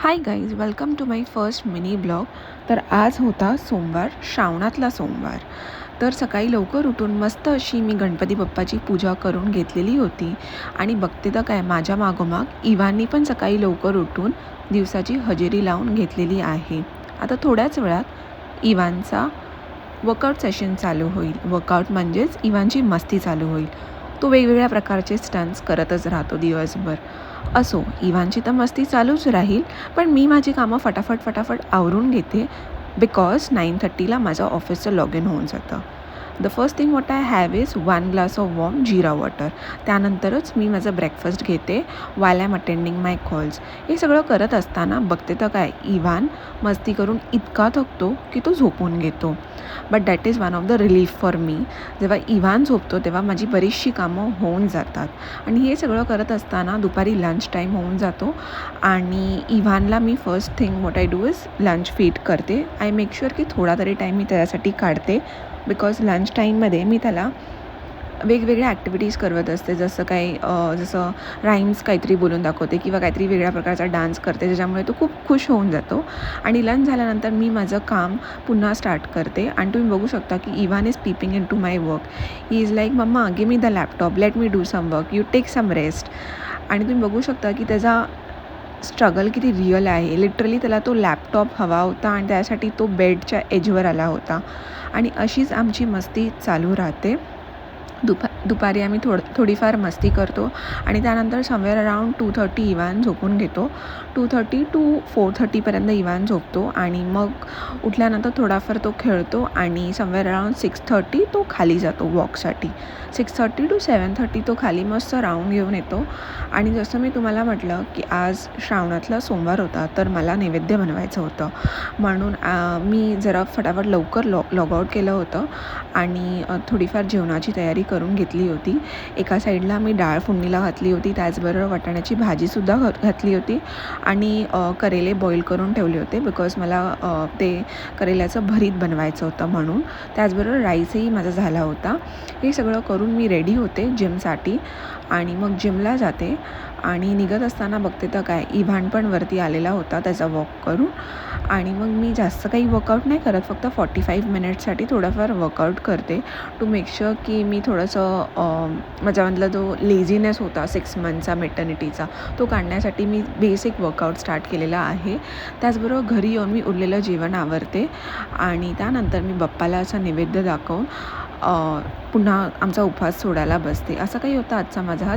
High guys, welcome to my first mini blog. तर आज होता सोमवार, श्रावणातला सोमवार. तर सकाळी लवकर उठून मस्त अशी मी गणपती बाप्पाची पूजा करून घेतलेली होती. आणि बघते तर काय, माझ्या मागोमाग इव्हाननी पण सकाळी लवकर उठून दिवसाची हजेरी लावून घेतलेली आहे. आता थोड्याच वेळात इव्हानचा वर्कआउट सेशन चालू होईल. वर्कआउट म्हणजेच इव्हानची मस्ती चालू होईल. तो वेगवेगळ्या प्रकारचे स्टंट्स करतच राहतो दिवसभर. असो, इव्हानची तर मस्ती चालूच राहील, पण मी माझी कामं फटाफट आवरून घेते. बिकॉज 9:30ला माझं ऑफिसचं लॉग इन होऊन जातं. The first thing what I have is 1 glass of warm jeera water. त्यानंतरच मी माझं ब्रेकफास्ट घेते while I am attending my calls. हे सगळं करत असताना बघते तर काय, इव्हान मस्ती करून इतका थकतो की तो झोपून घेतो. But that is one of the relief for me. जेव्हा इव्हान झोपतो तेव्हा माझी बरीचशी कामं होऊन जातात. आणि हे सगळं करत असताना दुपारी लंच टाईम होऊन जातो. आणि इव्हानला मी first thing what I do is lunch feed करते. आय मेक शुअर की थोडा तरी टाईम मी त्याच्यासाठी काढते. बिकॉज लंच टाईममध्ये मी त्याला वेगवेगळ्या ॲक्टिव्हिटीज करवत असते. जसं राईम्स काहीतरी बोलून दाखवते किंवा काहीतरी वेगळ्या प्रकारचा डान्स करते, ज्याच्यामुळे तो खूप खुश होऊन जातो. आणि लंच झाल्यानंतर मी माझं काम पुन्हा स्टार्ट करते. आणि तुम्ही बघू शकता की Ivaan is peeping in to my work. He is like, mamma give me the laptop, let me do some work, you take some rest. आणि तुम्ही बघू शकता की त्याचा स्ट्रगल किती रिअल आहे. लिटरली त्याला तो लॅपटॉप हवा होता आणि त्यासाठी तो बेडच्या एजवर आला होता. आणि अशीच आमची मस्ती चालू राहते. दुपारी आम्ही थोडीफार मस्ती करतो. आणि त्यानंतर समवेअर अराउंड 2:30 इव्हान झोपून घेतो. 2:30 to 4:30पर्यंत इव्हान झोपतो. आणि मग उठल्यानंतर थोडाफार तो खेळतो. आणि समवेअर अराउंड 6:30 तो खाली जातो वॉकसाठी. 6:30 to 7:30 तो खाली मस्त राऊंड घेऊन येतो. आणि जसं मी तुम्हाला म्हटलं की आज श्रावणातला सोमवार होता, तर मला नैवेद्य बनवायचं होतं. म्हणून मी जरा फटाफट लवकर लॉग आउट केलं होतं. आणि थोडीफार जेवणाची तयारी करून घेतली होती. एका साईडला मी डाळ फोडणीला घातली होती, त्याचबरोबर वाटाण्याची भाजीसुद्धा घातली होती. आणि करेले बॉईल करून ठेवले होते, बिकॉज मला ते करेल्याचं भरीत बनवायचं होतं म्हणून. त्याचबरोबर राईसही माझा झाला होता. हे सगळं करून मी रेडी होते जिमसाठी. आणि मग जिमला जाते. आणि निघत असताना बघते तर काय, इव्हान पण वरती आलेला होता त्याचा वॉक करून. आणि मग मी जास्त काही वर्कआउट नाही करत, फक्त 45 मिनिट्ससाठी थोडाफार वर्कआउट करते टू मेक शुअर की मी थोडंसं माझ्यामधला जो लेझीनेस होता 6 मंथचा मेटर्निटीचा, तो काढण्यासाठी मी बेसिक वर्कआउट स्टार्ट केलेला आहे. त्याचबरोबर घरी येऊन मी उरलेलं जेवण आवरते. आणि त्यानंतर मी बाप्पाला असा नैवेद्य दाखवून पुन्हा आमचा उपवास सोडायला बसते. असं काही होतं आजचा माझा हा